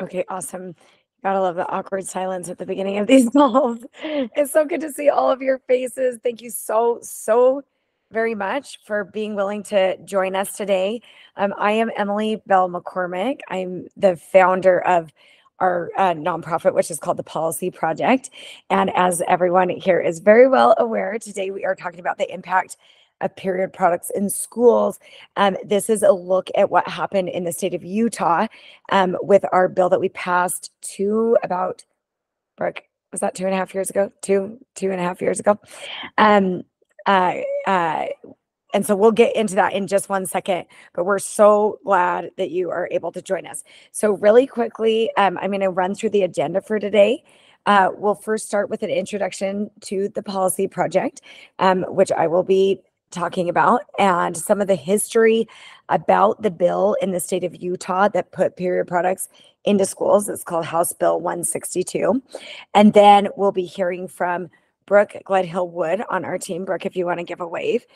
Okay, awesome. Gotta love the awkward silence at the beginning of these calls. It's so good to see all of your faces. Thank you so very much for being willing to join us today. I am Emily Bell McCormick. I'm the founder of our nonprofit, which is called the Policy Project. And as everyone here is very well aware, today we are talking about the impact of period products in schools. This is a look at what happened in the state of Utah with our bill that we passed about, Brooke, was that 2.5 years ago? 2.5 years ago. Um, uh, uh, and so we'll get into that in just one second, but we're so glad that you are able to join us. So really quickly, I'm going to run through the agenda for today. We'll first start with an introduction to the policy project, which I will be talking about, and some of the history about the bill in the state of Utah that put period products into schools. It's called House Bill 162. And then we'll be hearing from Brooke Gledhill-Wood on our team. Brooke, if you want to give a wave.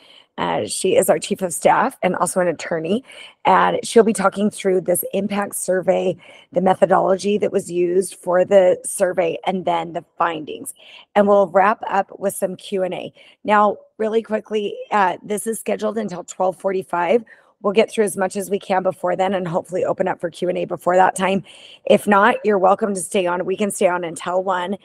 She is our chief of staff and also an attorney, and she'll be talking through this impact survey, the methodology that was used for the survey, and then the findings. And we'll wrap up with some Q&A. Now, really quickly, this is scheduled until 12:45. We'll get through as much as we can before then and hopefully open up for Q&A before that time. If not, you're welcome to stay on. We can stay on until 1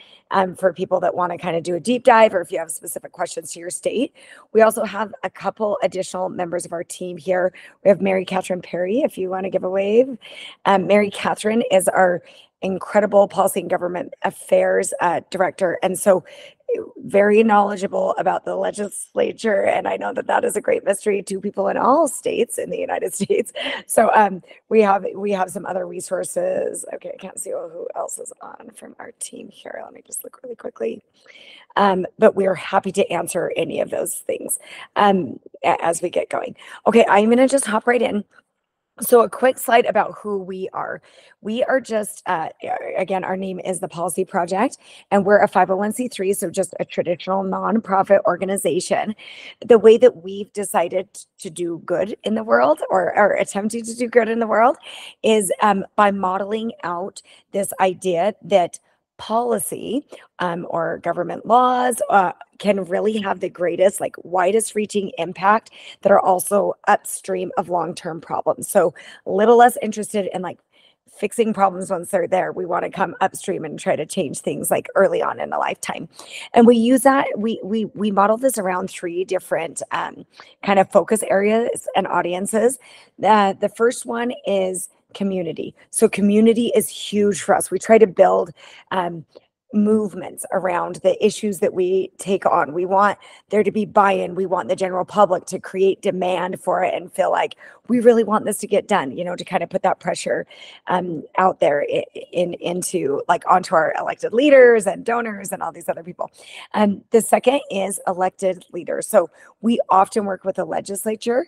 for people that want to kind of do a deep dive or if you have specific questions to your state. We also have a couple additional members of our team here. We have Mary Catherine Perry, if you want to give a wave. Mary Catherine is our incredible policy and government affairs director. And so very knowledgeable about the legislature. And I know that that is a great mystery to people in all states in the United States. So we have some other resources. Okay, I can't see who else is on from our team here. Let me just look really quickly. But we are happy to answer any of those things as we get going. Okay, I'm going to just hop right in. So a quick slide about who we are. We are just, again, our name is the Policy Project, and we're a 501c3, so just a traditional nonprofit organization. The way that we've decided to do good in the world or are attempting to do good in the world is by modeling out this idea that policy or government laws can really have the greatest, like widest reaching impact that are also upstream of long-term problems. So a little less interested in like fixing problems once they're there. We want to come upstream and try to change things like early on in a lifetime. And we use that, we model this around 3 different kind of focus areas and audiences. The first one is community. So community is huge for us. We try to build movements around the issues that we take on. We want there to be buy-in. We want the general public to create demand for it and feel like we really want this to get done, to kind of put that pressure out there into like onto our elected leaders and donors and all these other people. The second is elected leaders. So we often work with the legislature.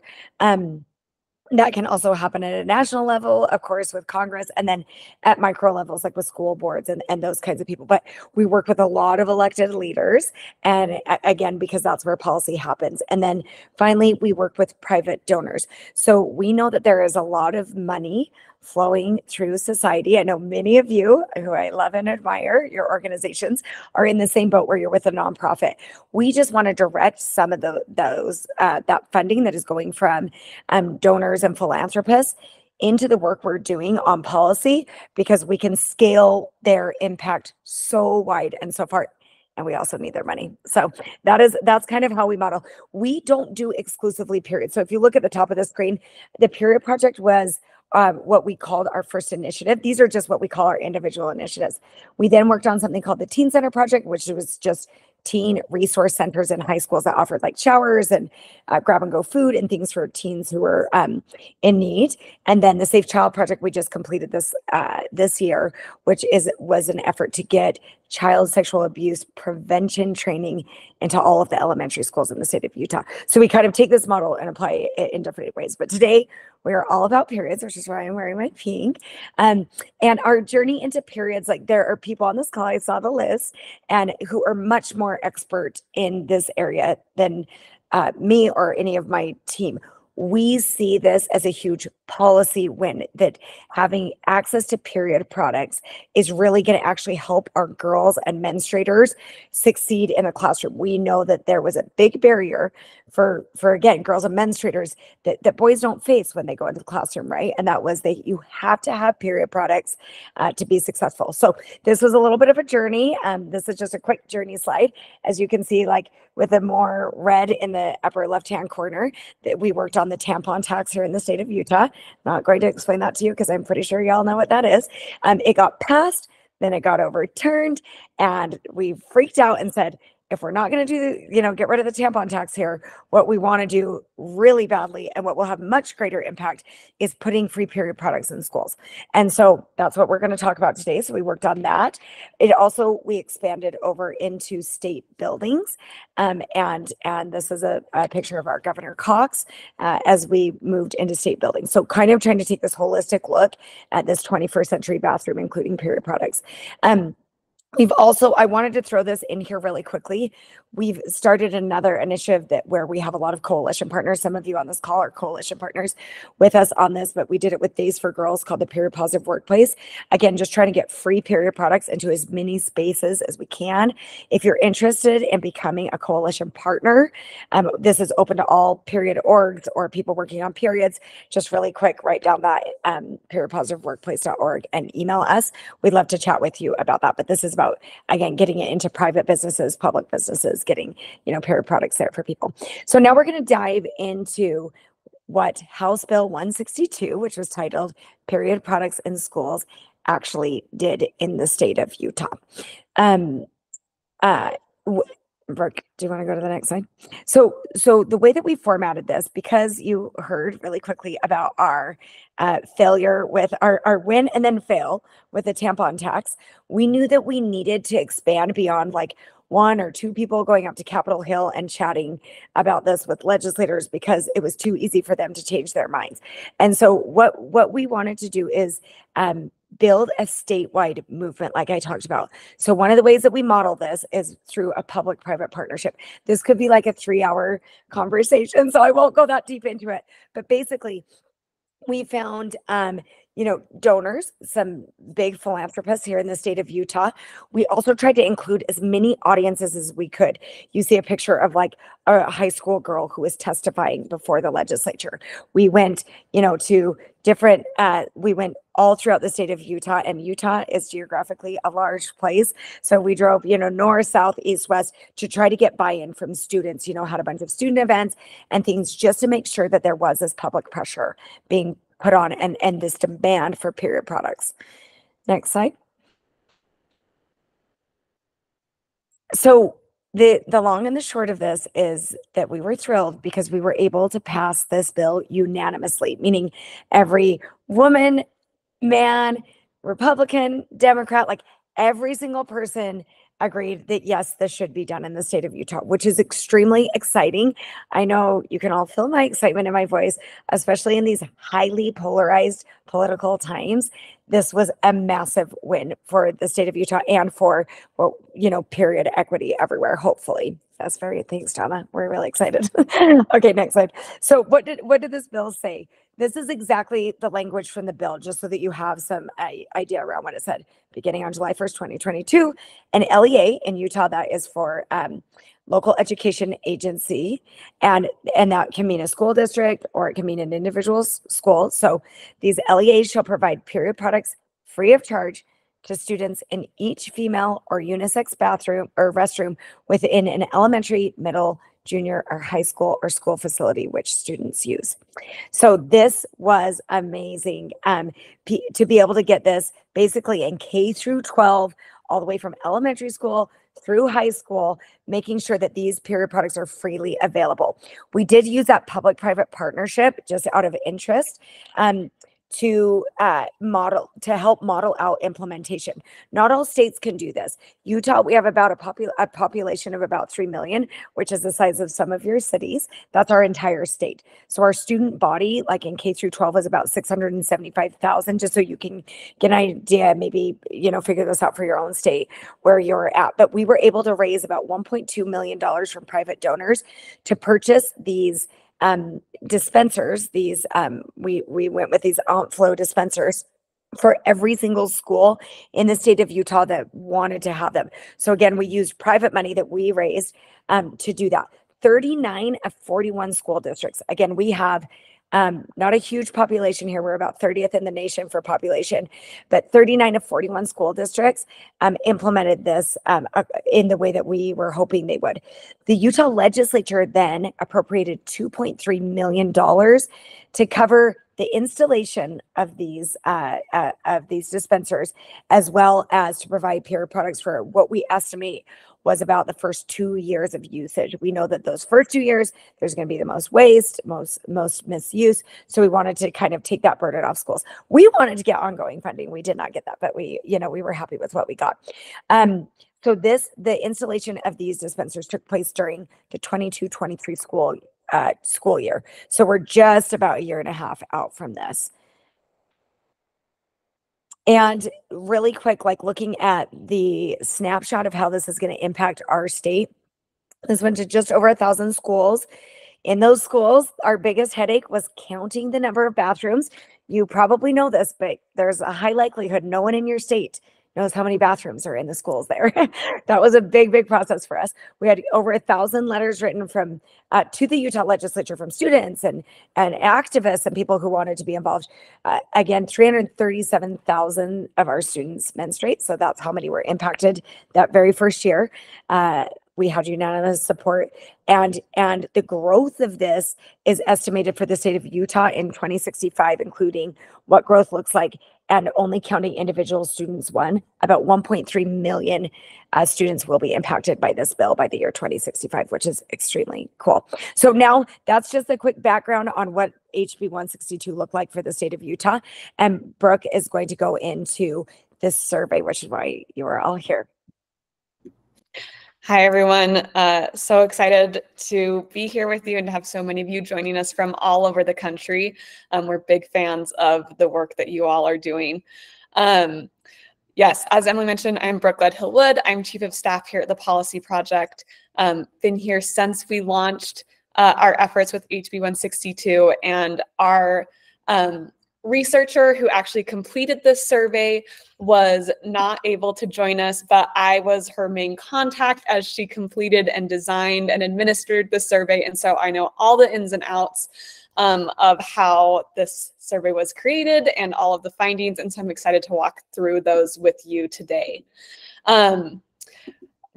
That can also happen at a national level, of course, with Congress, and then at micro levels, like with school boards and those kinds of people. But we work with a lot of elected leaders, and again, because that's where policy happens. And then finally, we work with private donors. So we know that there is a lot of money flowing through society. I know many of you who I love and admire, your organizations are in the same boat where you're with a nonprofit. We just want to direct some of that funding that is going from donors and philanthropists into the work we're doing on policy, because we can scale their impact so wide and so far. And we also need their money. So that's kind of how we model. We don't do exclusively periods. So if you look at the top of the screen, the Period Project was what we called our first initiative. These are just what we call our individual initiatives. We then worked on something called the Teen Center Project, which was just teen resource centers in high schools that offered like showers and grab and go food and things for teens who were in need. And then the Safe Child Project we just completed this year, which was an effort to get child sexual abuse prevention training into all of the elementary schools in the state of Utah. So we kind of take this model and apply it in different ways. But today we are all about periods, which is why I'm wearing my pink. And our journey into periods, like there are people on this call, I saw the list, and who are much more expert in this area than me or any of my team. we see this as a huge policy win, that having access to period products is really going to actually help our girls and menstruators succeed in the classroom. We know that there was a big barrier for again, girls and menstruators that boys don't face when they go into the classroom, right? And that was that you have to have period products to be successful. So this was a little bit of a journey. This is just a quick journey slide. As you can see, like with a more red in the upper left-hand corner, that we worked on the tampon tax here in the state of Utah. Not going to explain that to you because I'm pretty sure y'all know what that is. It got passed, then it got overturned, and we freaked out and said, if we're not going to do, get rid of the tampon tax here, what we want to do really badly and what will have much greater impact is putting free period products in schools. And so that's what we're going to talk about today. So we worked on that. We expanded over into state buildings. And this is a picture of our Governor Cox as we moved into state buildings. So kind of trying to take this holistic look at this 21st century bathroom, including period products. I wanted to throw this in here really quickly. We've started another initiative where we have a lot of coalition partners. Some of you on this call are coalition partners with us on this, but we did it with Days for Girls called the Period Positive Workplace. Again, just trying to get free period products into as many spaces as we can. If you're interested in becoming a coalition partner, this is open to all period orgs or people working on periods. Just really quick, write down that periodpositiveworkplace.org and email us. We'd love to chat with you about that. But this is about, again, getting it into private businesses, public businesses, getting, period products there for people. So now we're going to dive into what House Bill 162, which was titled Period Products in Schools, actually did in the state of Utah. Brooke, do you want to go to the next slide? So the way that we formatted this, because you heard really quickly about our failure with our win and then fail with the tampon tax, we knew that we needed to expand beyond like one or two people going up to Capitol Hill and chatting about this with legislators because it was too easy for them to change their minds. And so what we wanted to do is build a statewide movement like I talked about. So one of the ways that we model this is through a public-private partnership. This could be like a 3-hour conversation, so I won't go that deep into it. But basically, we found donors, some big philanthropists here in the state of Utah. We also tried to include as many audiences as we could. You see a picture of like a high school girl who was testifying before the legislature. We went, to different, we went all throughout the state of Utah, and Utah is geographically a large place. So we drove, north, south, east, west to try to get buy-in from students, had a bunch of student events and things just to make sure that there was this public pressure being put on and this demand for period products. Next slide. So the long and the short of this is that we were thrilled because we were able to pass this bill unanimously, meaning every woman, man, Republican, Democrat, like every single person agreed that yes, this should be done in the state of Utah, which is extremely exciting. I know you can all feel my excitement in my voice, especially in these highly polarized political times. This was a massive win for the state of Utah and for, period equity everywhere, hopefully. That's thanks, Donna. We're really excited. Okay, next slide. So what did this bill say? This is exactly the language from the bill, just so that you have some idea around what it said. Beginning on July 1st, 2022, an LEA in Utah, that is for local education agency, and that can mean a school district or it can mean an individual school. So these LEAs shall provide period products free of charge to students in each female or unisex bathroom or restroom within an elementary, middle, junior, or high school or school facility which students use. So this was amazing to be able to get this basically in K through 12, all the way from elementary school through high school, making sure that these period products are freely available. We did use that public-private partnership just out of interest to help model out implementation. Not all states can do this. Utah, we have about a population of about 3 million, which is the size of some of your cities. That's our entire state. So our student body, like in K through 12, is about 675,000, just so you can get an idea, maybe, figure this out for your own state where you're at. But we were able to raise about $1.2 million from private donors to purchase these dispensers, these we went with these outflow dispensers for every single school in the state of Utah that wanted to have them. So again, we used private money that we raised to do that. 39 of 41 school districts. Again, we have not a huge population here. We're about 30th in the nation for population, but 39 of 41 school districts implemented this in the way that we were hoping they would. The Utah legislature then appropriated $2.3 million to cover the installation of these dispensers, as well as to provide peer products for what we estimate was about the first 2 years of usage. We know that those first 2 years, there's going to be the most waste, most misuse. So we wanted to kind of take that burden off schools. We wanted to get ongoing funding. We did not get that, but we were happy with what we got. So the installation of these dispensers took place during the 22-23 school year. So we're just about a year and a half out from this. And really quick, like looking at the snapshot of how this is going to impact our state, this went to just over 1,000 schools. In those schools, our biggest headache was counting the number of bathrooms. You probably know this, but there's a high likelihood no one in your state knows how many bathrooms are in the schools there. That was a big process for us. We had over 1,000 letters written from to the Utah legislature from students and activists and people who wanted to be involved. Again, 337,000 of our students menstruate, so that's how many were impacted that very first year. We had unanimous support, and the growth of this is estimated for the state of Utah in 2065, including what growth looks like, and only counting individual students about 1.3 million students will be impacted by this bill by the year 2065, which is extremely cool. So now that's just a quick background on what HB 162 looked like for the state of Utah, and Brooke is going to go into this survey, which is why you are all here. Hi, everyone. So excited to be here with you and to have so many of you joining us from all over the country. We're big fans of the work that you all are doing. Yes, as Emily mentioned, I'm Brooke Ledhill-Wood. I'm Chief of Staff here at the Policy Project. Been here since we launched our efforts with HB 162, and our researcher who actually completed this survey was not able to join us, but I was her main contact as she completed and designed and administered the survey. And so I know all the ins and outs of how this survey was created and all of the findings. And so I'm excited to walk through those with you today.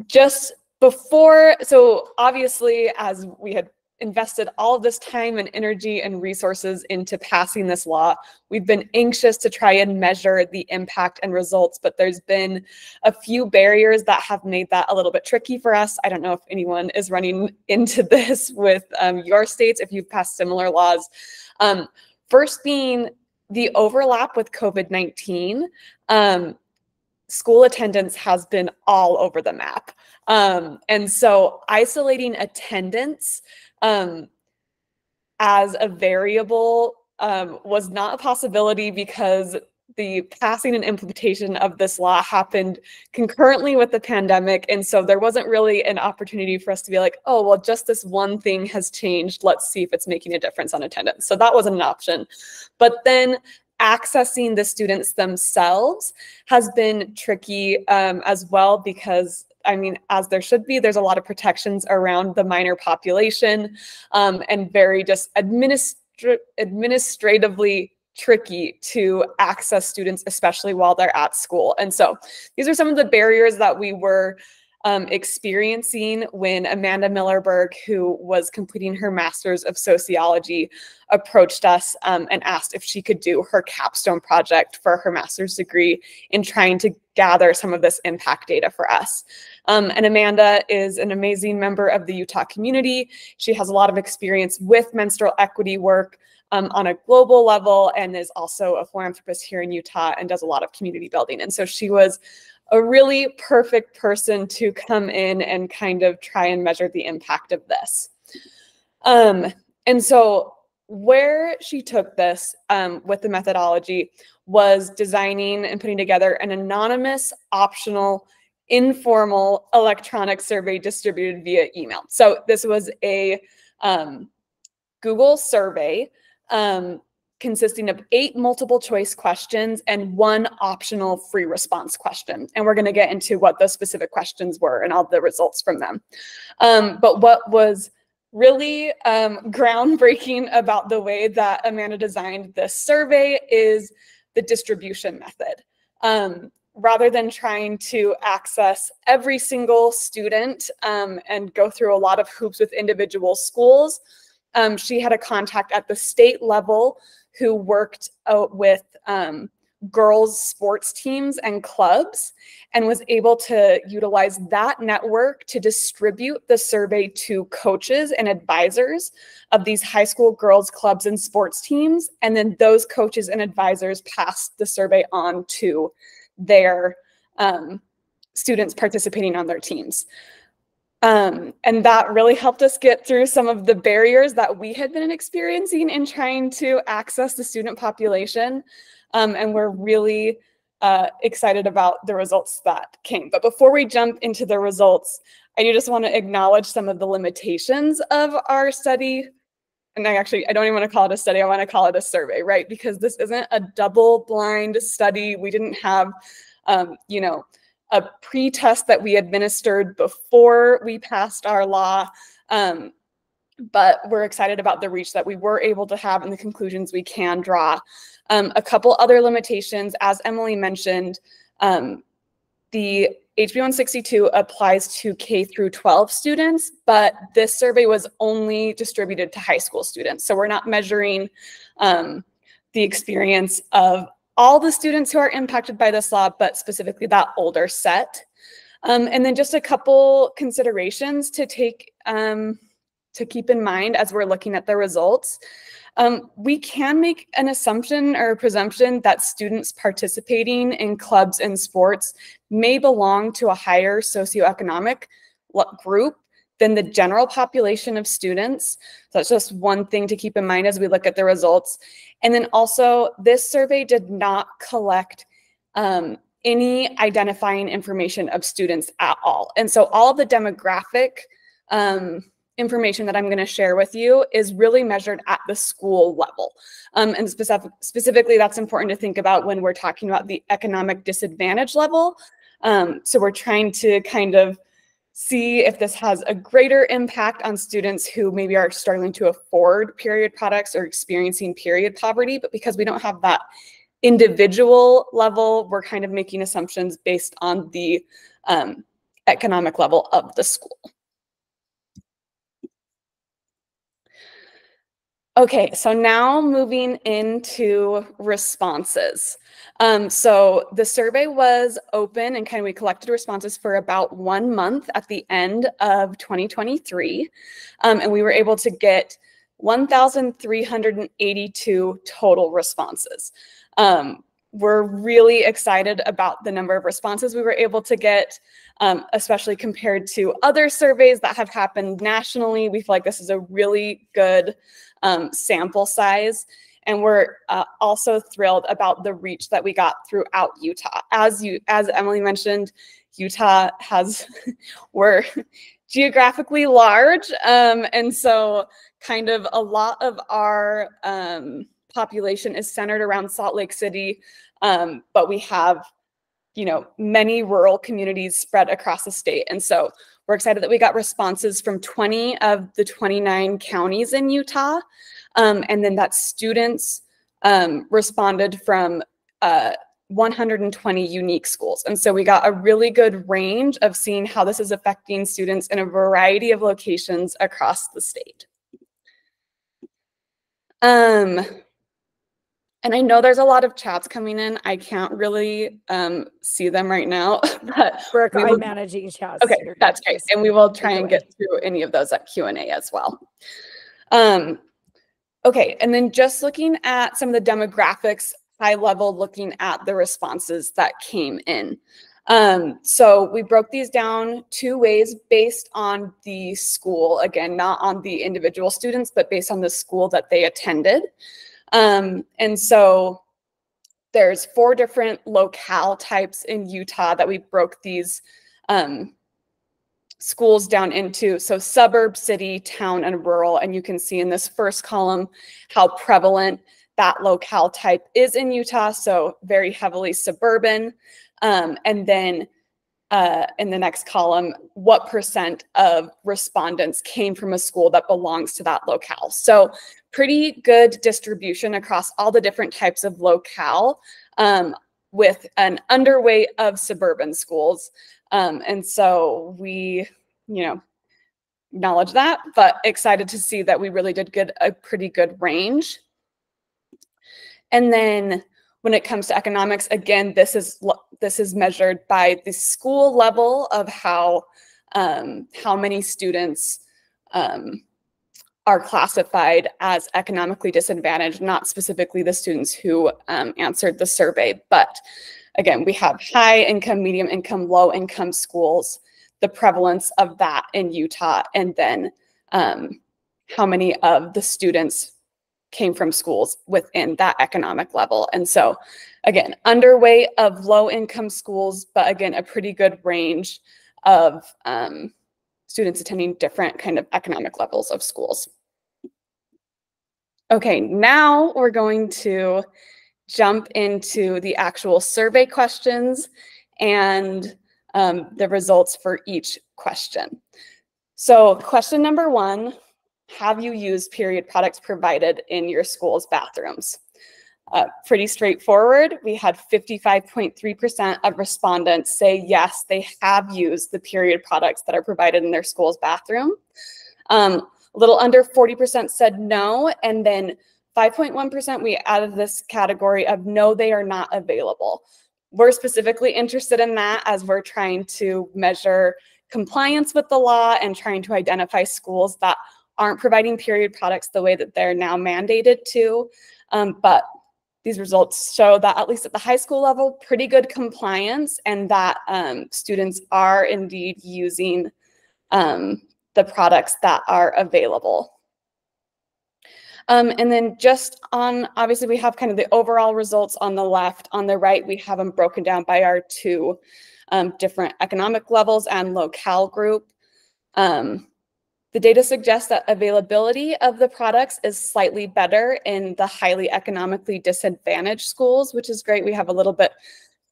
Just before, so obviously, as we had invested all of this time and energy and resources into passing this law, we've been anxious to try and measure the impact and results, but there's been a few barriers that have made that a little bit tricky for us. I don't know if anyone is running into this with your states, if you've passed similar laws. First being the overlap with COVID-19. School attendance has been all over the map. And so isolating attendance as a variable was not a possibility because the passing and implementation of this law happened concurrently with the pandemic. And so there wasn't really an opportunity for us to be like, oh, well, just this one thing has changed. Let's see if it's making a difference on attendance. So that wasn't an option. But then accessing the students themselves has been tricky as well, because I mean, as there should be, there's a lot of protections around the minor population and very just administratively tricky to access students, especially while they're at school. And so these are some of the barriers that we were experiencing when Amanda Millerberg, who was completing her Master's of Sociology, approached us and asked if she could do her capstone project for her master's degree in trying to gather some of this impact data for us. And Amanda is an amazing member of the Utah community. She has a lot of experience with menstrual equity work on a global level, and is also a philanthropist here in Utah and does a lot of community building. And so she was a really perfect person to come in and kind of try and measure the impact of this. And so where she took this with the methodology was designing and putting together an anonymous, optional, informal electronic survey distributed via email. So this was a Google survey consisting of 8 multiple choice questions and 1 optional free response question. And we're going to get into what those specific questions were and all the results from them. But what was really groundbreaking about the way that Amanda designed this survey is the distribution method. Rather than trying to access every single student and go through a lot of hoops with individual schools, she had a contact at the state level who worked with girls' sports teams and clubs and was able to utilize that network to distribute the survey to coaches and advisors of these high school girls' clubs and sports teams. And then those coaches and advisors passed the survey on to their students participating on their teams. And that really helped us get through some of the barriers that we had been experiencing in trying to access the student population. And we're really excited about the results that came. But before we jump into the results, I do just want to acknowledge some of the limitations of our study. And I don't even want to call it a study, I want to call it a survey, right? Because this isn't a double-blind study. We didn't have, a pre-test that we administered before we passed our law. But we're excited about the reach that we were able to have and the conclusions we can draw. A couple other limitations, as Emily mentioned, the HB 162 applies to K through 12 students, but this survey was only distributed to high school students. So we're not measuring the experience of all the students who are impacted by this law, but specifically that older set. And then just a couple considerations to take to keep in mind as we're looking at the results. We can make an assumption or a presumption that students participating in clubs and sports may belong to a higher socioeconomic group than the general population of students. So that's just one thing to keep in mind as we look at the results. And then also, this survey did not collect any identifying information of students at all. And so all of the demographic information that I'm going to share with you is really measured at the school level. And specifically, that's important to think about when we're talking about the economic disadvantage level. So we're trying to kind of see if this has a greater impact on students who maybe are struggling to afford period products or experiencing period poverty. But because we don't have that individual level, we're kind of making assumptions based on the economic level of the school. Okay, so now moving into responses. So the survey was open and we collected responses for about 1 month at the end of 2023. And we were able to get 1,382 total responses. We're really excited about the number of responses we were able to get, especially compared to other surveys that have happened nationally. We feel like this is a really good sample size. And we're also thrilled about the reach that we got throughout Utah. As Emily mentioned, Utah we're geographically large. And so kind of a lot of our population is centered around Salt Lake City. But we have, many rural communities spread across the state. And so we're excited that we got responses from 20 of the 29 counties in Utah. And then that students responded from 120 unique schools. And so we got a really good range of seeing how this is affecting students in a variety of locations across the state. And I know there's a lot of chats coming in. I can't really see them right now, but Brooke, I'm managing chats. Okay, that's great. And we will try and get through any of those at Q&A as well. Okay, and then just looking at some of the demographics, high level, looking at the responses that came in. So we broke these down 2 ways based on the school, again, not on the individual students, but based on the school that they attended. And so there's 4 different locale types in Utah that we broke these schools down into, so suburb, city, town, and rural. And you can see in this first column how prevalent that locale type is in Utah, so very heavily suburban. And then in the next column, what percent of respondents came from a school that belongs to that locale. So pretty good distribution across all the different types of locale, with an underweight of suburban schools. And so we, acknowledge that, but excited to see that we really did get a pretty good range. And then when it comes to economics, again, this is measured by the school level of how many students are classified as economically disadvantaged, not specifically the students who answered the survey. But again, we have high income, medium income, low income schools, the prevalence of that in Utah, and then how many of the students came from schools within that economic level. And so again, underweight of low income schools, but again, a pretty good range of students attending different kind of economic levels of schools. Okay, now we're going to jump into the actual survey questions and the results for each question. So question number 1, have you used period products provided in your school's bathrooms? Pretty straightforward. We had 55.3% of respondents say yes, they have used the period products that are provided in their school's bathroom. A little under 40% said no, and then 5.1% we added this category of no, they are not available. We're specifically interested in that as we're trying to measure compliance with the law and trying to identify schools that aren't providing period products the way that they're now mandated to. But these results show that at least at the high school level, pretty good compliance, and that students are indeed using the products that are available. And then just on, obviously we have kind of the overall results on the left. On the right, we have them broken down by our 2 different economic levels and locale group. The data suggests that availability of the products is slightly better in the highly economically disadvantaged schools, which is great. We have a little bit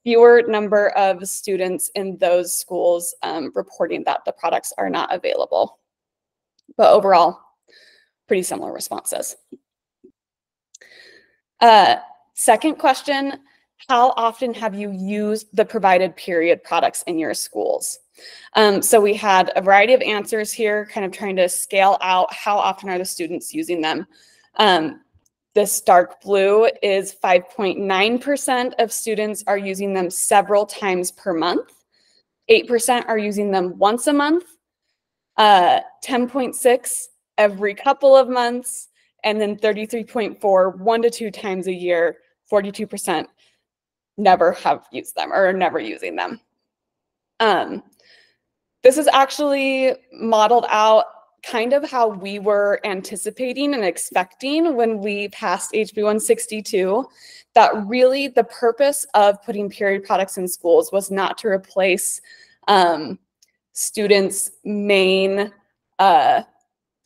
fewer number of students in those schools reporting that the products are not available. But overall, pretty similar responses. Second question, how often have you used the provided period products in your schools? So we had a variety of answers here, kind of trying to scale out how often are the students using them. This dark blue is 5.9% of students are using them several times per month. 8% are using them once a month. 10.6 every couple of months, and then 33.4 1 to 2 times a year. 42% never have used them or are never using them. This is actually modeled out kind of how we were anticipating and expecting when we passed HB 162, that really the purpose of putting period products in schools was not to replace students' main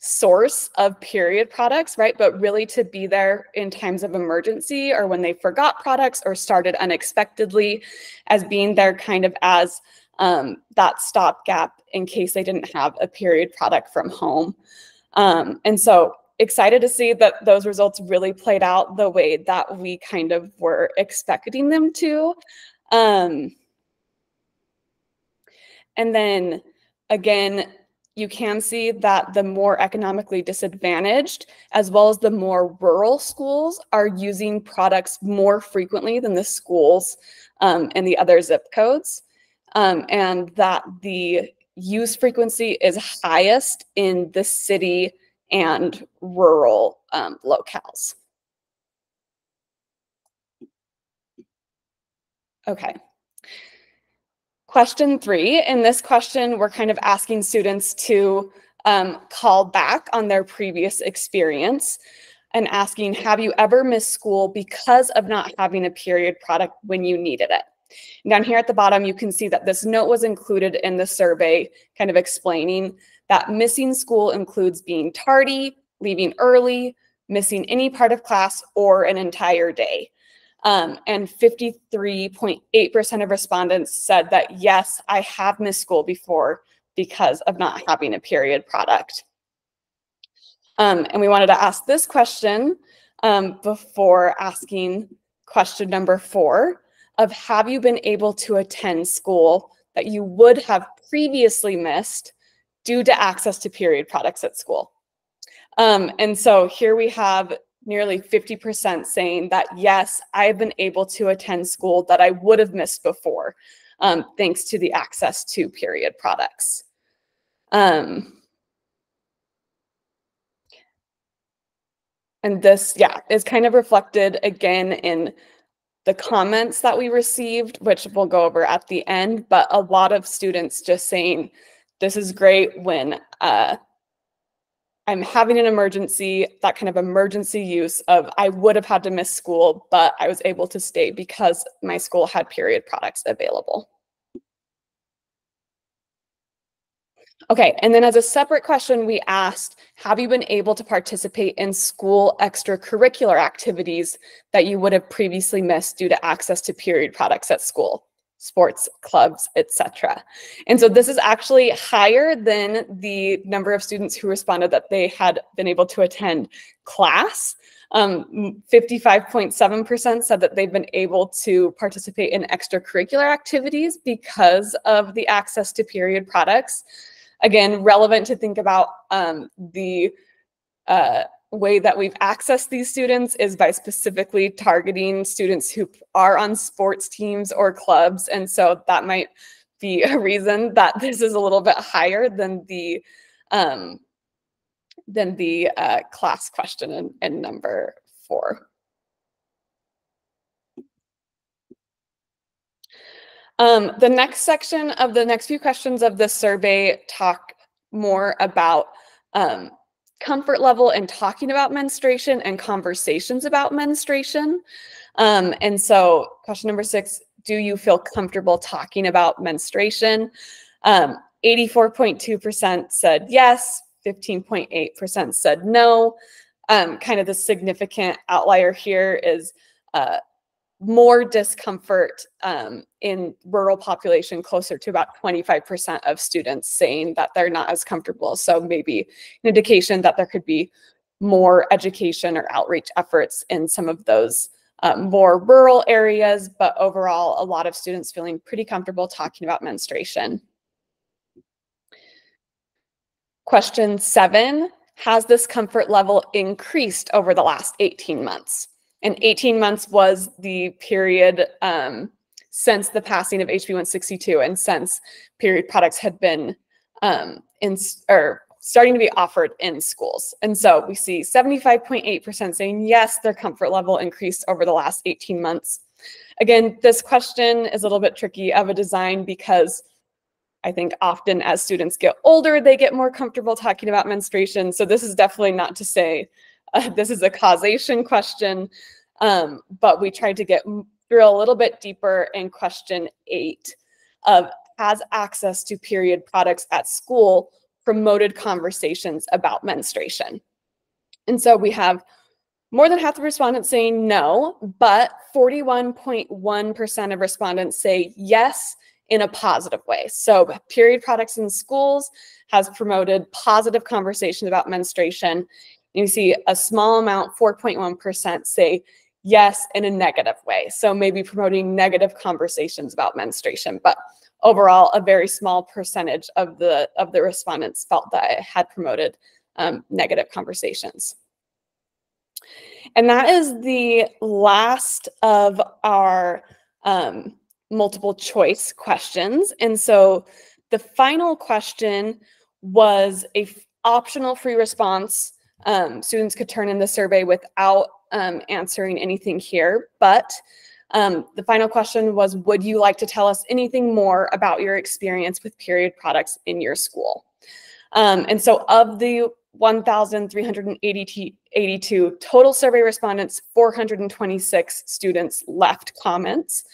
source of period products, right? But really to be there in times of emergency or when they forgot products or started unexpectedly, as being there kind of as that stopgap in case they didn't have a period product from home. And so excited to see that those results really played out the way that we kind of were expecting them to. And then again, you can see that the more economically disadvantaged, as well as the more rural schools, are using products more frequently than the schools in the other zip codes. And that the use frequency is highest in the city and rural locales. Okay. Question 3, in this question, we're kind of asking students to call back on their previous experience and asking, have you ever missed school because of not having a period product when you needed it? Down here at the bottom, you can see that this note was included in the survey, kind of explaining that missing school includes being tardy, leaving early, missing any part of class, or an entire day. And 53.8% of respondents said that, yes, I have missed school before because of not having a period product. And we wanted to ask this question before asking question number 4 of, have you been able to attend school that you would have previously missed due to access to period products at school? And so here we have nearly 50% saying that, yes, I've been able to attend school that I would have missed before, thanks to the access to period products. And this, yeah, is kind of reflected again in the comments that we received, which we'll go over at the end, but a lot of students just saying, this is great when I'm having an emergency, that kind of emergency use of, I would have had to miss school, but I was able to stay because my school had period products available. Okay, and then as a separate question, we asked, have you been able to participate in school extracurricular activities that you would have previously missed due to access to period products at school, sports, clubs, etc.? And so this is actually higher than the number of students who responded that they had been able to attend class. 55.7% said that they've been able to participate in extracurricular activities because of the access to period products. Again, relevant to think about the way that we've accessed these students is by specifically targeting students who are on sports teams or clubs. And so that might be a reason that this is a little bit higher than the class question in number 4. The next section of the next few questions of this survey talk more about comfort level in talking about menstruation and conversations about menstruation. And so question number 6, do you feel comfortable talking about menstruation? 84.2% said yes, 15.8% said no. Kind of the significant outlier here is more discomfort in rural population, closer to about 25% of students saying that they're not as comfortable. So maybe an indication that there could be more education or outreach efforts in some of those more rural areas, but overall, a lot of students feeling pretty comfortable talking about menstruation. Question 7, has this comfort level increased over the last 18 months? And 18 months was the period since the passing of HB 162 and since period products had been starting to be offered in schools. And so we see 75.8% saying yes, their comfort level increased over the last 18 months. Again, this question is a little bit tricky of a design because I think often as students get older, they get more comfortable talking about menstruation. So this is definitely not to say this is a causation question, but we tried to get through a little bit deeper in question 8 of, has access to period products at school promoted conversations about menstruation? And so we have more than half the respondents saying no, but 41.1% of respondents say yes in a positive way. So period products in schools has promoted positive conversations about menstruation. You see a small amount, 4.1%, say yes in a negative way. So maybe promoting negative conversations about menstruation, but overall, a very small percentage of the respondents felt that it had promoted negative conversations. And that is the last of our multiple choice questions. And so the final question was a optional free response. Students could turn in the survey without answering anything here, but the final question was, would you like to tell us anything more about your experience with period products in your school? And so of the 1,382 total survey respondents, 426 students left comments.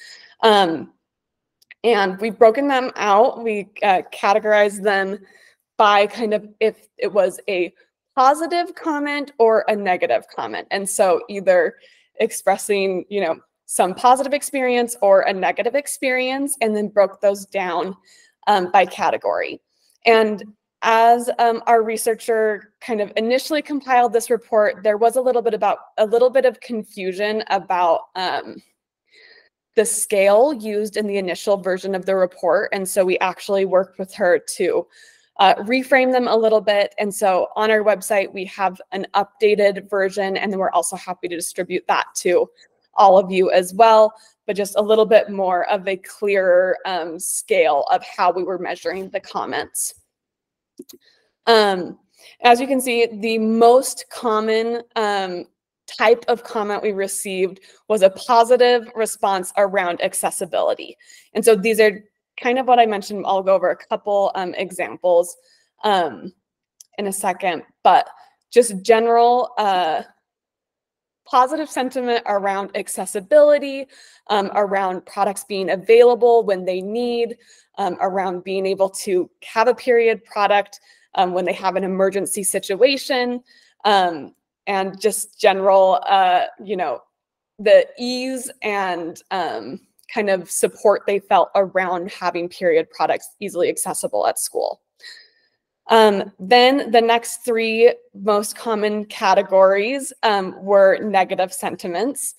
And we've broken them out. We categorized them by kind of if it was a positive comment or a negative comment. And so either expressing, some positive experience or a negative experience, and then broke those down by category. And as our researcher kind of initially compiled this report, there was a little bit of confusion about the scale used in the initial version of the report. And so we actually worked with her to reframe them a little bit. And so on our website, we have an updated version, and then we're also happy to distribute that to all of you as well, but just a little bit more of a clearer scale of how we were measuring the comments. As you can see, the most common type of comment we received was a positive response around accessibility. And so these are kind of what I mentioned. I'll go over a couple examples in a second, but just general positive sentiment around accessibility, around products being available when they need, around being able to have a period product when they have an emergency situation, and just general, the ease and kind of support they felt around having period products easily accessible at school. Then the next three most common categories were negative sentiments.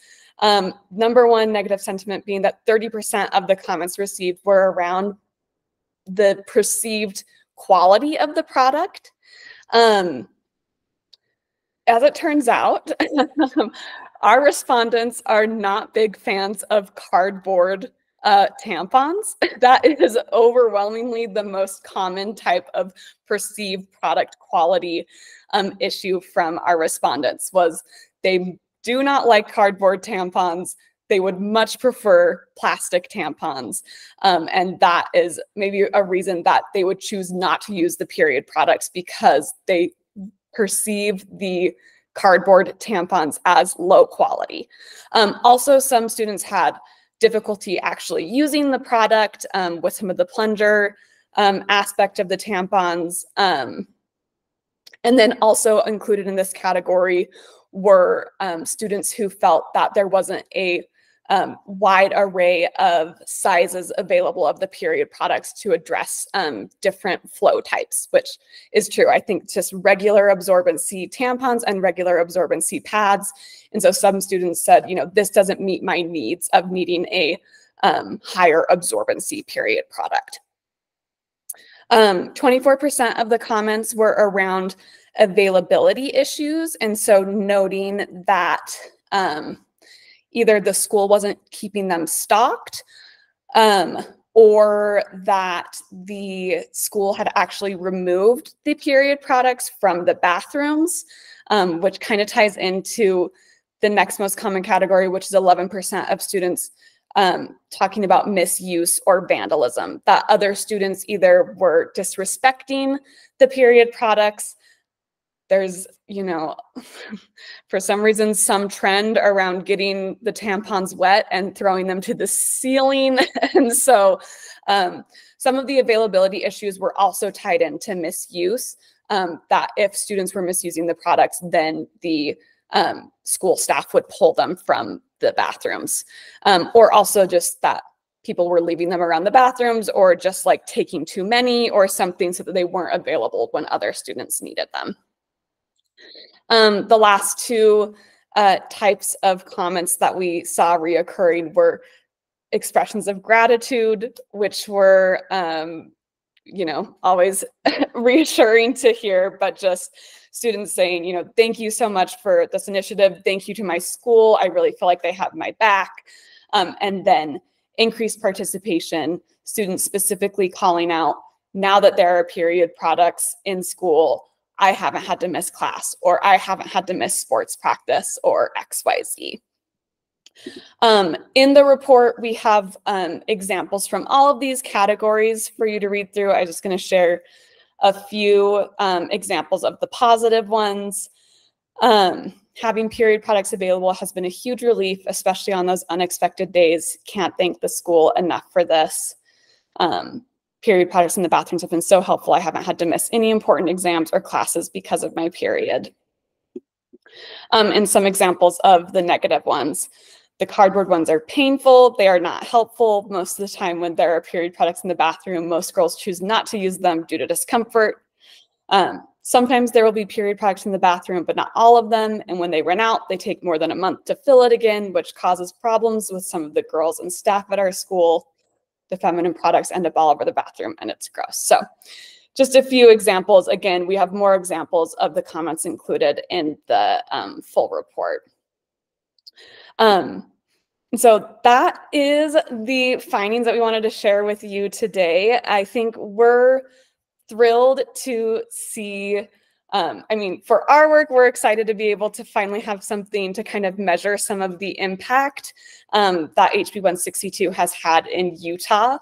Number one negative sentiment being that 30% of the comments received were around the perceived quality of the product. As it turns out, our respondents are not big fans of cardboard tampons. That is overwhelmingly the most common type of perceived product quality issue from our respondents. Was they do not like cardboard tampons. They would much prefer plastic tampons. And that is maybe a reason that they would choose not to use the period products, because they perceive the cardboard tampons as low quality. Also, some students had difficulty actually using the product with some of the plunger aspect of the tampons. And then also included in this category were students who felt that there wasn't a wide array of sizes available of the period products to address different flow types, which is true. I think just regular absorbency tampons and regular absorbency pads. And so some students said, this doesn't meet my needs of needing a higher absorbency period product. 24% of the comments were around availability issues. And so noting that either the school wasn't keeping them stocked, or that the school had actually removed the period products from the bathrooms, which kind of ties into the next most common category, which is 11% of students talking about misuse or vandalism, that other students either were disrespecting the period products. There's, for some reason, some trend around getting the tampons wet and throwing them to the ceiling. And so some of the availability issues were also tied into misuse, that if students were misusing the products, then the school staff would pull them from the bathrooms, or also just that people were leaving them around the bathrooms, or just like taking too many or something so that they weren't available when other students needed them. The last two types of comments that we saw reoccurring were expressions of gratitude, which were, always reassuring to hear, but just students saying, thank you so much for this initiative. Thank you to my school. I really feel like they have my back. And then increased participation, students specifically calling out, now that there are period products in school, I haven't had to miss class, or I haven't had to miss sports practice, or XYZ. In the report, we have examples from all of these categories for you to read through. I'm just going to share a few examples of the positive ones. Having period products available has been a huge relief, especially on those unexpected days. Can't thank the school enough for this. period products in the bathrooms have been so helpful. I haven't had to miss any important exams or classes because of my period. And some examples of the negative ones. The cardboard ones are painful. They are not helpful. Most of the time when there are period products in the bathroom, most girls choose not to use them due to discomfort. Sometimes there will be period products in the bathroom, but not all of them. And when they run out, they take more than a month to fill it again, which causes problems with some of the girls and staff at our school. The feminine products end up all over the bathroom and it's gross. So just a few examples. Again, we have more examples of the comments included in the full report. So that is the findings that we wanted to share with you today. I think we're thrilled to see, I mean, for our work, we're excited to be able to finally have something to kind of measure some of the impact that HB 162 has had in Utah.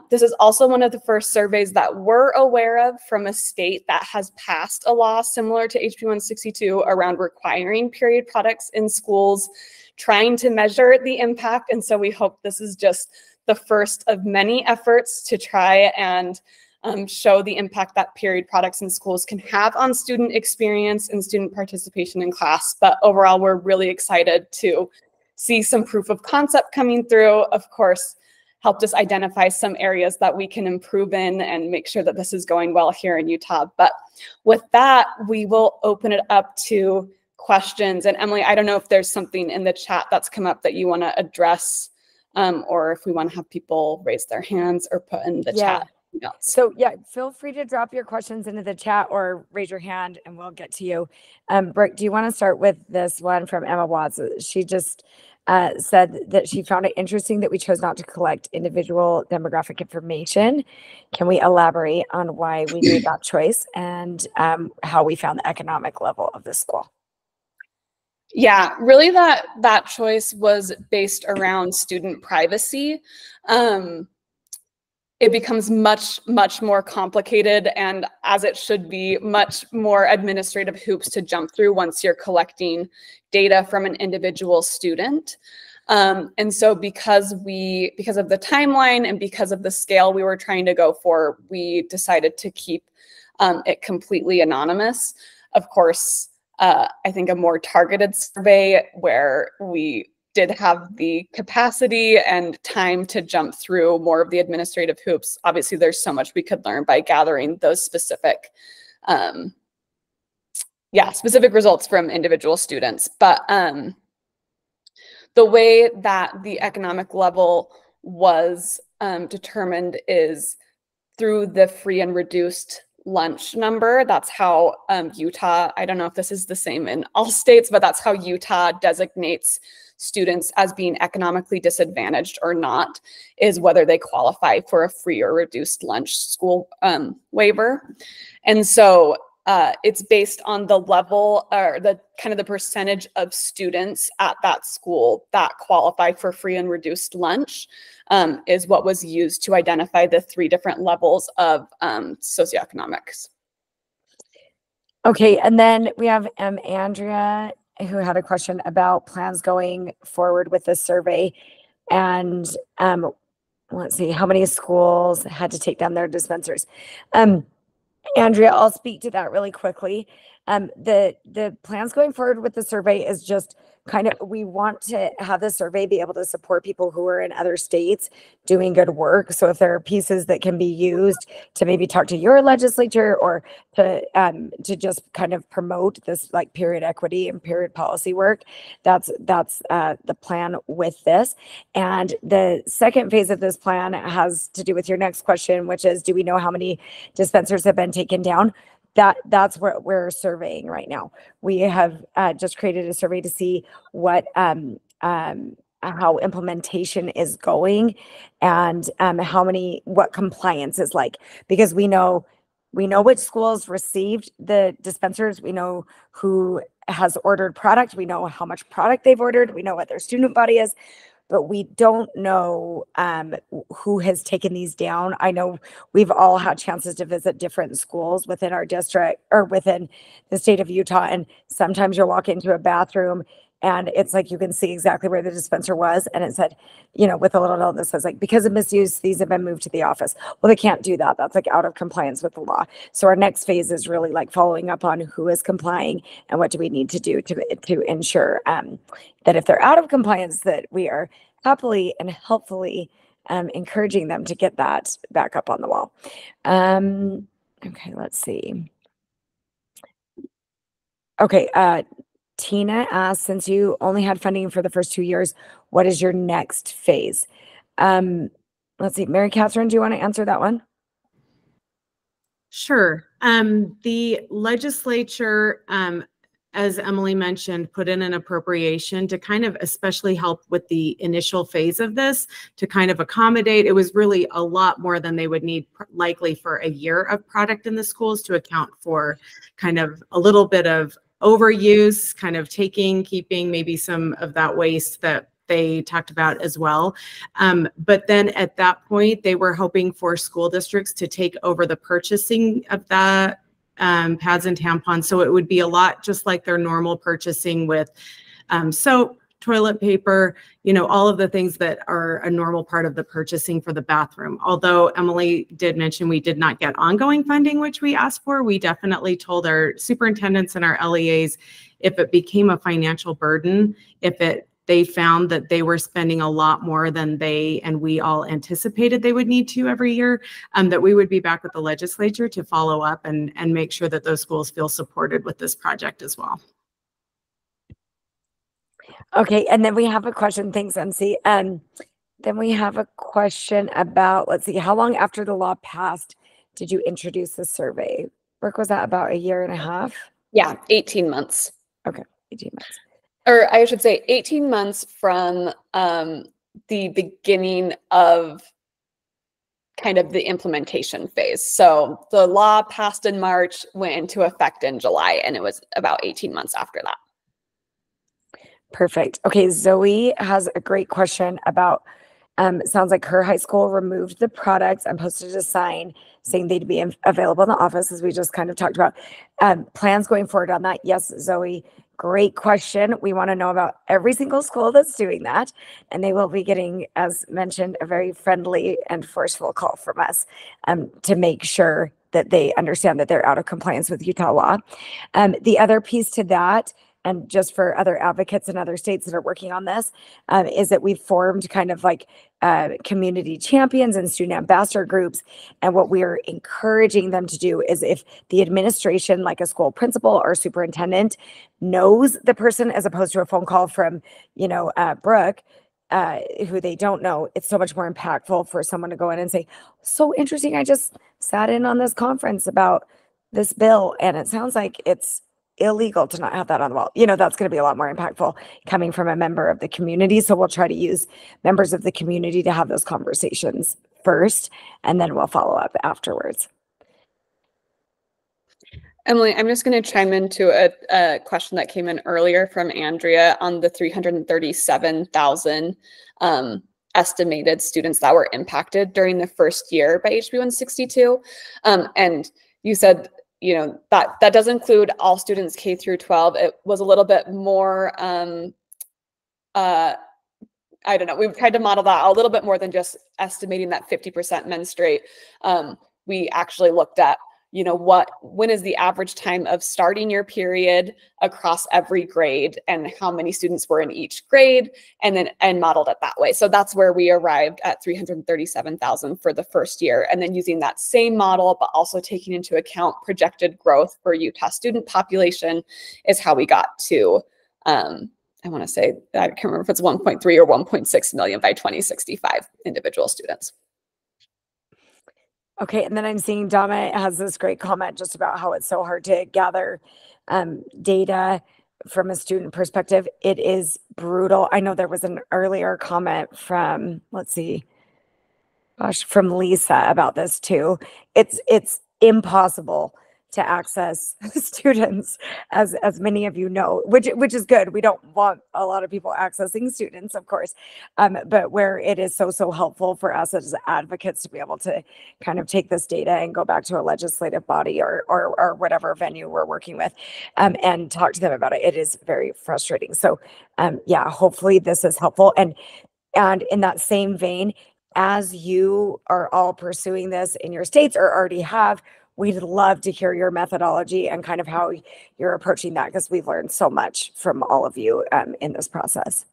This is also one of the first surveys that we're aware of from a state that has passed a law similar to HB 162 around requiring period products in schools, trying to measure the impact. And so we hope this is just the first of many efforts to try and show the impact that period products in schools can have on student experience and student participation in class. But overall, we're really excited to see some proof of concept coming through. Of course, helped us identify some areas that we can improve in and make sure that this is going well here in Utah. But with that, we will open it up to questions. And Emily, I don't know if there's something in the chat that's come up that you want to address, or if we want to have people raise their hands or put in the chat. So yeah, feel free to drop your questions into the chat or raise your hand and we'll get to you. Brooke, do you want to start with this one from Emma Watts? She just said that she found it interesting that we chose not to collect individual demographic information. Can we elaborate on why we made that choice and how we found the economic level of the school? Yeah, really that choice was based around student privacy. It becomes much more complicated, and as it should be, much more administrative hoops to jump through once you're collecting data from an individual student. And so because of the timeline and because of the scale we were trying to go for, we decided to keep it completely anonymous. Of course, I think a more targeted survey where we did have the capacity and time to jump through more of the administrative hoops. Obviously, there's so much we could learn by gathering those specific results from individual students. But the way that the economic level was determined is through the free and reduced lunch number. That's how Utah, I don't know if this is the same in all states, but that's how Utah designates students as being economically disadvantaged or not, is whether they qualify for a free or reduced lunch school waiver. And so it's based on the level or the kind of the percentage of students at that school that qualify for free and reduced lunch is what was used to identify the 3 different levels of socioeconomics. Okay, and then we have Andrea, who had a question about plans going forward with this survey. And let's see, how many schools had to take down their dispensers? Andrea, I'll speak to that really quickly. The plans going forward with the survey is just kind of, we want to have the survey be able to support people who are in other states doing good work. So if there are pieces that can be used to maybe talk to your legislature or to just kind of promote this like period equity and period policy work, that's the plan with this. And the second phase of this plan has to do with your next question, which is, do we know how many dispensers have been taken down? That's what we're surveying right now. We have just created a survey to see what how implementation is going and what compliance is like, because we know which schools received the dispensers, we know who has ordered product, we know how much product they've ordered, we know what their student body is, but we don't know who has taken these down. I know we've all had chances to visit different schools within our district or within the state of Utah. And sometimes you'll walk into a bathroom And it's like you can see exactly where the dispenser was. And it said, with a little note that says, like, because of misuse, these have been moved to the office. Well, they can't do that. That's like out of compliance with the law. So our next phase is really like following up on who is complying and what do we need to do to ensure that if they're out of compliance, that we are happily and helpfully encouraging them to get that back up on the wall. Okay, let's see. Okay, Tina asked, since you only had funding for the first 2 years, what is your next phase? Let's see, Mary Catherine, do you want to answer that one? Sure. The legislature, as Emily mentioned, put in an appropriation to kind of especially help with the initial phase of this, to kind of accommodate. It was really a lot more than they would need likely for a year of product in the schools to account for kind of a little bit of overuse, kind of keeping maybe some of that waste that they talked about as well. But then at that point, they were hoping for school districts to take over the purchasing of that pads and tampons. So it would be a lot just like their normal purchasing with soap, toilet paper, all of the things that are a normal part of the purchasing for the bathroom. Although Emily did mention we did not get ongoing funding, which we asked for, we definitely told our superintendents and our LEAs if it became a financial burden, they found that they were spending a lot more than they and we all anticipated they would need to every year, that we would be back with the legislature to follow up and make sure that those schools feel supported with this project as well. Okay, and then we have a question. Thanks, MC. Then we have a question about, let's see, how long after the law passed did you introduce the survey? Brooke, was that about a year and a half? Yeah, 18 months. Okay, 18 months. Or I should say 18 months from the beginning of kind of the implementation phase. So the law passed in March, went into effect in July, and it was about 18 months after that. Perfect. Okay, Zoe has a great question about, it sounds like her high school removed the products and posted a sign saying they'd be available in the office, as we just kind of talked about. Plans going forward on that? Yes, Zoe, great question. We want to know about every single school that's doing that. And they will be getting, as mentioned, a very friendly and forceful call from us to make sure that they understand that they're out of compliance with Utah law. The other piece to that, and just for other advocates in other states that are working on this, is that we've formed kind of like community champions and student ambassador groups. And what we're encouraging them to do is, if the administration, like a school principal or superintendent, knows the person, as opposed to a phone call from, Brooke, who they don't know, it's so much more impactful for someone to go in and say, so interesting, I just sat in on this conference about this bill, and it sounds like it's illegal to not have that on the wall. That's going to be a lot more impactful coming from a member of the community. So we'll try to use members of the community to have those conversations first, and then we'll follow up afterwards. Emily, I'm just going to chime into a question that came in earlier from Andrea on the 337,000 estimated students that were impacted during the first year by HB 162. And you said, that does include all students K through 12. It was a little bit more, I don't know, we've tried to model that a little bit more than just estimating that 50% menstruate. We actually looked at, when is the average time of starting your period across every grade, and how many students were in each grade, and modeled it that way. So that's where we arrived at 337,000 for the first year. And then using that same model, but also taking into account projected growth for Utah student population, is how we got to, I want to say, I can't remember if it's 1.3 or 1.6 million by 2065 individual students. Okay, and then I'm seeing Donna has this great comment just about how it's so hard to gather data from a student perspective. It is brutal. I know there was an earlier comment from, from Lisa about this too. It's impossible to access students, as many of you know, which is good. We don't want a lot of people accessing students, of course, but where it is so helpful for us as advocates to be able to kind of take this data and go back to a legislative body or whatever venue we're working with, and talk to them about it. It is very frustrating. So yeah, hopefully this is helpful. And in that same vein, as you are all pursuing this in your states or already have, we'd love to hear your methodology and kind of how you're approaching that, because we've learned so much from all of you in this process.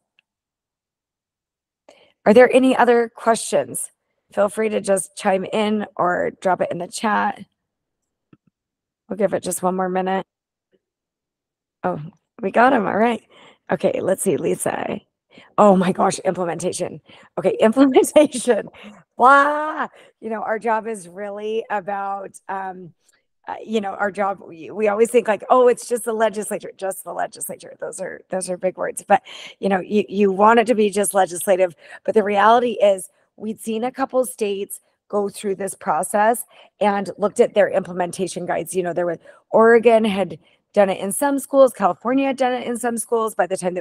Are there any other questions? Feel free to just chime in or drop it in the chat. We'll give it just one more minute. Oh, we got him. All right. Okay, let's see, Lisa. Oh my gosh, implementation. Okay, implementation. Blah. Our job is really about, our job. We always think like, oh, it's just the legislature, Those are big words, but you want it to be just legislative. But the reality is, we'd seen a couple states go through this process and looked at their implementation guides. There was Oregon had done it in some schools. California had done it in some schools by the time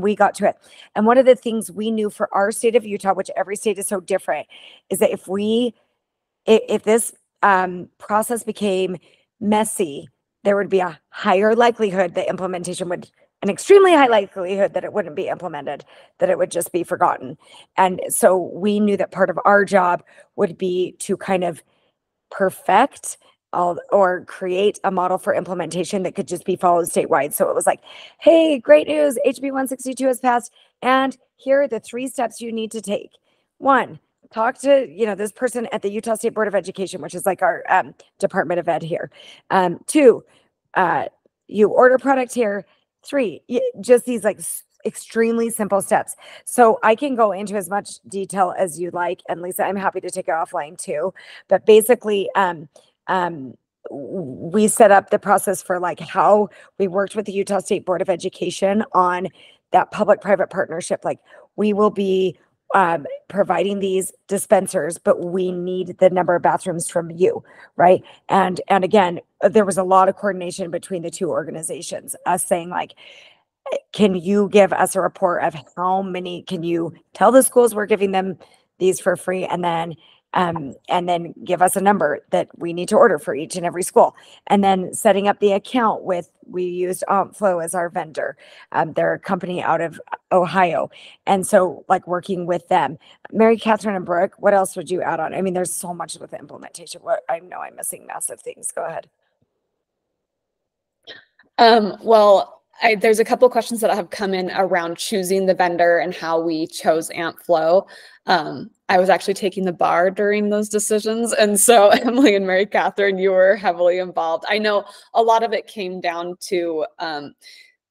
we got to it. And one of the things we knew for our state of Utah, which every state is so different, is that if this process became messy, there would be a higher likelihood that implementation an extremely high likelihood that it wouldn't be implemented, that it would just be forgotten. And so we knew that part of our job would be to kind of perfect or create a model for implementation that could just be followed statewide. So it was like, hey, great news, HB 162 has passed, and here are the 3 steps you need to take. 1, talk to this person at the Utah State Board of Education, which is like our Department of Ed here. 2, you order product here. 3, just these like extremely simple steps. So I can go into as much detail as you like, and Lisa, I'm happy to take it offline too. But basically, we set up the process for like how we worked with the Utah State Board of Education on that public-private partnership. Like, we will be providing these dispensers, but we need the number of bathrooms from you, right? And again, there was a lot of coordination between the 2 organizations, us saying like, can you give us a report of how many, can you tell the schools we're giving them these for free, and then give us a number that we need to order for each and every school. And then setting up the account we used Flow as our vendor. They're a company out of Ohio. And so like working with them. Mary Catherine and Brooke, what else would you add on? I mean, there's so much with the implementation. I know I'm missing massive things. Go ahead. Well, there's a couple of questions that have come in around choosing the vendor and how we chose AmpFlow. I was actually taking the bar during those decisions. And so Emily and Mary Catherine, you were heavily involved. I know a lot of it came down to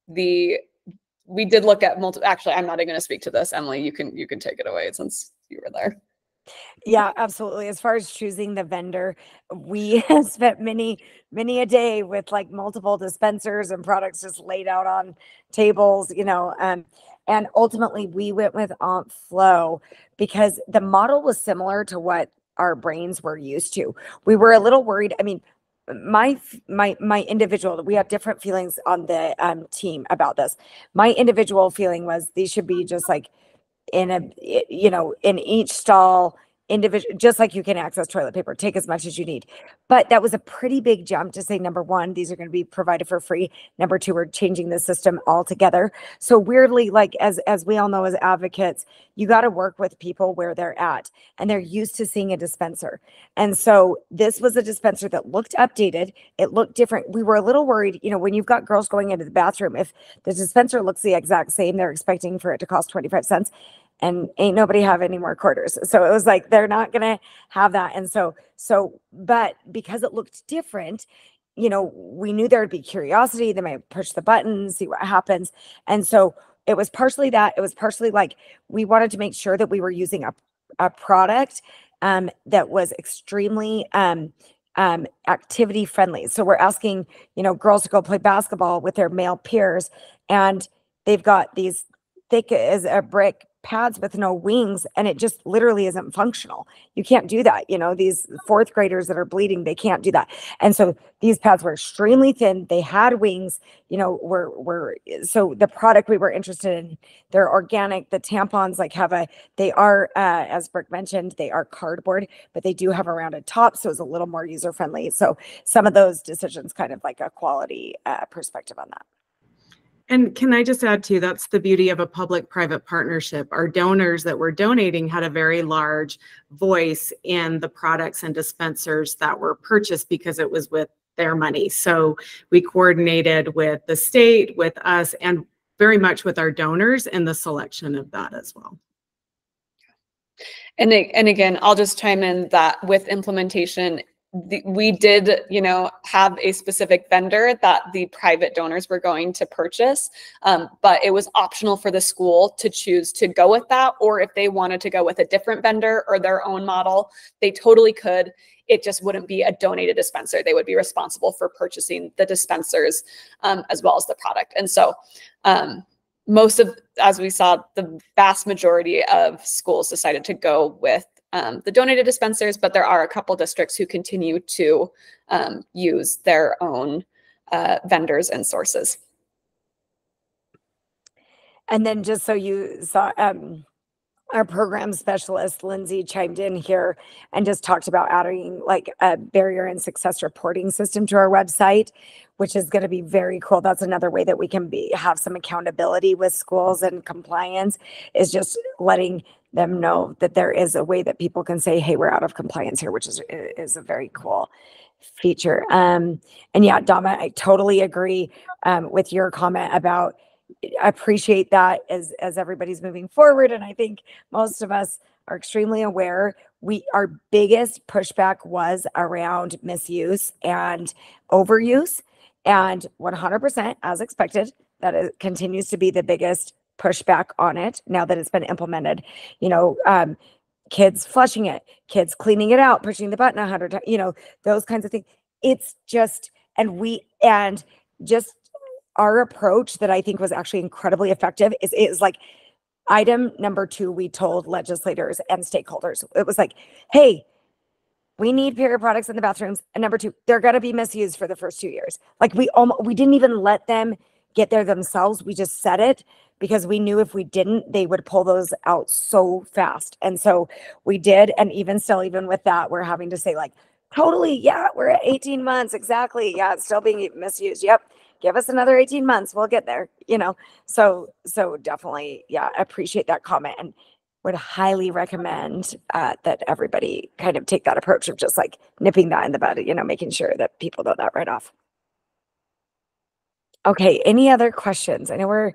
we did look at actually, I'm not even going to speak to this. Emily, you can take it away since you were there. Yeah, absolutely. As far as choosing the vendor, we spent many a day with like multiple dispensers and products just laid out on tables, and ultimately we went with Flow because the model was similar to what our brains were used to. We were a little worried. I mean, my individual, we have different feelings on the team about this. My individual feeling was these should be just like in each stall individual, just like you can access toilet paper, take as much as you need. But that was a pretty big jump to say, number 1, these are going to be provided for free. Number 2, we're changing the system altogether. So weirdly, like as we all know, as advocates, you got to work with people where they're at, and they're used to seeing a dispenser. And so this was a dispenser that looked updated. It looked different. We were a little worried, when you've got girls going into the bathroom, if the dispenser looks the exact same, they're expecting for it to cost 25 cents. And ain't nobody have any more quarters. So it was like, they're not going to have that. And but because it looked different, we knew there would be curiosity. They might push the button, see what happens. And so it was partially that. It was partially like, we wanted to make sure that we were using a product that was extremely activity friendly. So we're asking, girls to go play basketball with their male peers, and they've got these thick as a brick pads with no wings, and it just literally isn't functional. You can't do that. These fourth graders that are bleeding, they can't do that. And so these pads were extremely thin. They had wings, so the product we were interested in, they're organic. The tampons they are, as Brooke mentioned, they are cardboard, but they do have a rounded top. So it's a little more user friendly. So some of those decisions, kind of like a quality perspective on that. And can I just add too, that's the beauty of a public-private partnership. Our donors that were donating had a very large voice in the products and dispensers that were purchased because it was with their money. So we coordinated with the state, with us, and very much with our donors in the selection of that as well. And again, I'll just chime in that with implementation, we did, have a specific vendor that the private donors were going to purchase, but it was optional for the school to choose to go with that, or if they wanted to go with a different vendor or their own model, they totally could. It just wouldn't be a donated dispenser. They would be responsible for purchasing the dispensers as well as the product. And so as we saw, the vast majority of schools decided to go with the donated dispensers, but there are a couple districts who continue to use their own vendors and sources. And then just so you saw, our program specialist, Lindsay, chimed in here and just talked about adding like a barrier and success reporting system to our website, which is going to be very cool. That's another way that we can have some accountability with schools and compliance, is just letting them know that there is a way that people can say, hey, we're out of compliance here, which is a very cool feature. And yeah, Dama, I totally agree with your comment about, I appreciate that as everybody's moving forward. And I think most of us are extremely aware. Our biggest pushback was around misuse and overuse, and 100% as expected, that it continues to be the biggest pushback on it now that it's been implemented. Kids flushing it, kids cleaning it out, pushing the button 100 times, those kinds of things. It's just, and just our approach that I think was actually incredibly effective is like item number 2, we told legislators and stakeholders. It was like, hey, we need period products in the bathrooms. And number 2, they're going to be misused for the first 2 years. Like we didn't even let them get there themselves. We just said it because we knew if we didn't, they would pull those out so fast. And so we did. And even with that, we're having to say like, totally, yeah, we're at 18 months. Exactly. Yeah, it's still being misused. Yep. Give us another 18 months. We'll get there, So definitely, yeah, appreciate that comment and would highly recommend that everybody kind of take that approach of just like nipping that in the bud, making sure that people know that right off. Okay. Any other questions? I know we're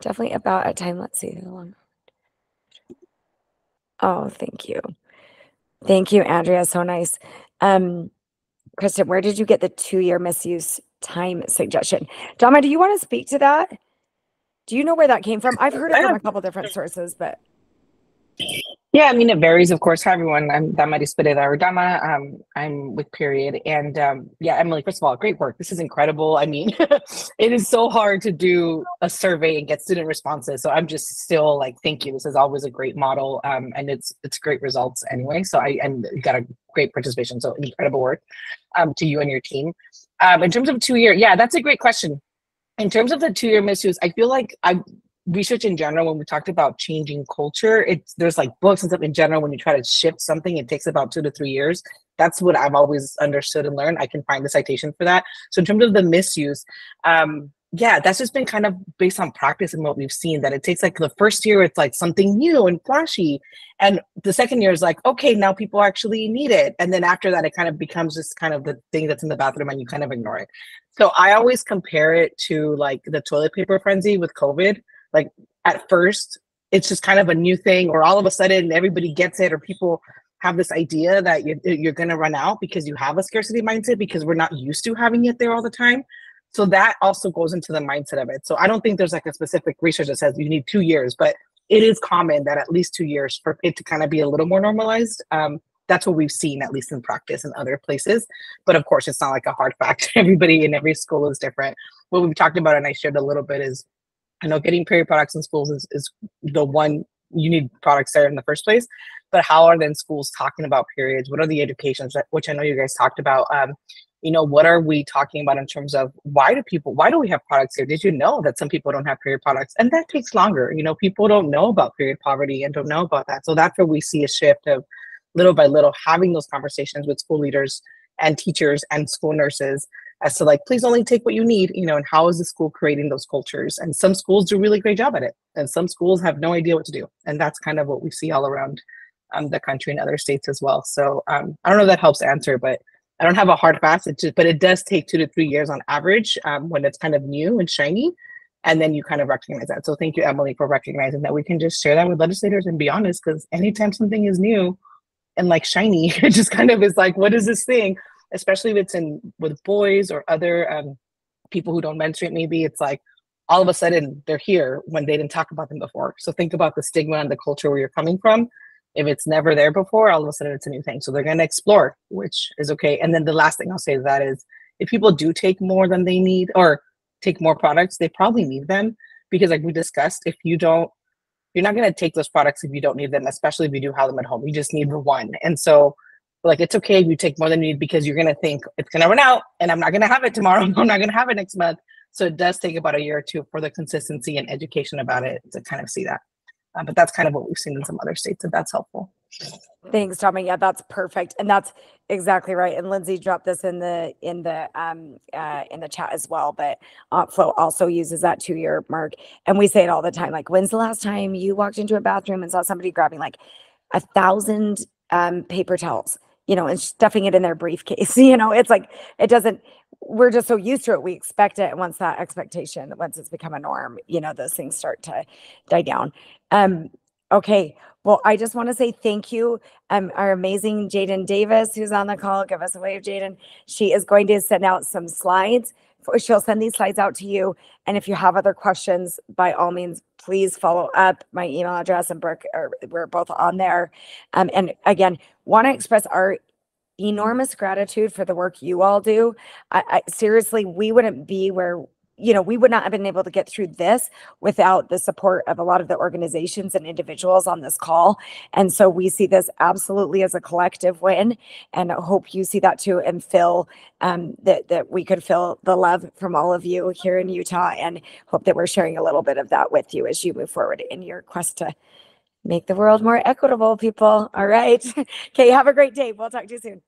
definitely about at time. Let's see. Oh, thank you. Thank you, Andrea. So nice. Kristen, where did you get the 2-year misuse time suggestion? Dama, do you want to speak to that? Do you know where that came from? I've heard it from a couple different sources, but yeah, I mean, it varies, of course, for everyone. I'm Dama or Dama. I'm with Period. And yeah, Emily, first of all, great work. This is incredible. I mean, it is so hard to do a survey and get student responses. So I'm just still like, thank you. This is always a great model. And it's great results anyway. So and you got a great participation. So incredible work to you and your team. In terms of 2-year, yeah, that's a great question. In terms of the 2-year misuse, I feel like research in general, when we talked about changing culture, there's like books and stuff in general. When you try to shift something, it takes about 2 to 3 years. That's what I've always understood and learned. I can find the citation for that. So in terms of the misuse, yeah, that's just been kind of based on practice and what we've seen, that it takes like the first year, it's like something new and flashy. And the second year is like, okay, now people actually need it. And then after that, it kind of becomes just kind of the thing that's in the bathroom and you kind of ignore it. So I always compare it to like the toilet paper frenzy with COVID. Like at first, it's just kind of a new thing, or all of a sudden everybody gets it, or people have this idea that you're going to run out because you have a scarcity mindset because we're not used to having it there all the time. So that also goes into the mindset of it. So I don't think there's like a specific research that says you need 2 years, but it is common that at least 2 years for it to kind of be a little more normalized. That's what we've seen, at least in practice in other places. But of course, it's not like a hard fact. Everybody in every school is different. What we've talked about, and I shared a little bit, is I know getting period products in schools is the one you need products there in the first place. But how are then schools talking about periods? What are the educations that, which I know you guys talked about? What are we talking about in terms of why do we have products here? Did you know that some people don't have period products? And that takes longer. People don't know about period poverty and don't know about that. So that's where we see a shift of little by little having those conversations with school leaders and teachers and school nurses as to please only take what you need, and how is the school creating those cultures? And some schools do a really great job at it. And some schools have no idea what to do. And that's kind of what we see all around the country and other states as well. So I don't know if that helps answer, but I don't have a hard fast, but it does take 2 to 3 years on average when it's kind of new and shiny. And then you kind of recognize that. So thank you, Emily, for recognizing that we can just share that with legislators and be honest, because anytime something is new and shiny, it just kind of is what is this thing? Especially if it's with boys or other people who don't menstruate, maybe it's all of a sudden they're here when they didn't talk about them before. So think about the stigma and the culture where you're coming from. If it's never there before, all of a sudden it's a new thing. So they're going to explore, which is okay. And then the last thing I'll say to that is if people do take more than they need or take more products, they probably need them because we discussed, you're not going to take those products if you don't need them, especially if you do have them at home. You just need the one. And so it's okay if you take more than you need because you're going to think it's going to run out and I'm not going to have it tomorrow. I'm not going to have it next month. So it does take about a year or two for the consistency and education about it to kind of see that. But that's kind of what we've seen in some other states, if that's helpful. Thanks, Tommy. Yeah, that's perfect, and that's exactly right. And Lindsay dropped this in the chat as well. But Flow also uses that 2-year mark, and we say it all the time. When's the last time you walked into a bathroom and saw somebody grabbing 1,000 paper towels, and stuffing it in their briefcase? It's it doesn't. We're just so used to it. We expect it. And once it's become a norm, those things start to die down. Okay. Well, I just want to say thank you. Our amazing Jaden Davis, who's on the call, give us a wave, Jaden. She is going to send out some slides. She'll send these slides out to you. And if you have other questions, by all means, please follow up. My email address and Brooke, we're both on there. And again, want to express our enormous gratitude for the work you all do. I seriously, we wouldn't be where, we would not have been able to get through this without the support of a lot of the organizations and individuals on this call. And so we see this absolutely as a collective win, and I hope you see that too, and feel that we could feel the love from all of you here in Utah, and hope that we're sharing a little bit of that with you as you move forward in your quest to make the world more equitable, people. All right. Okay. Have a great day. We'll talk to you soon.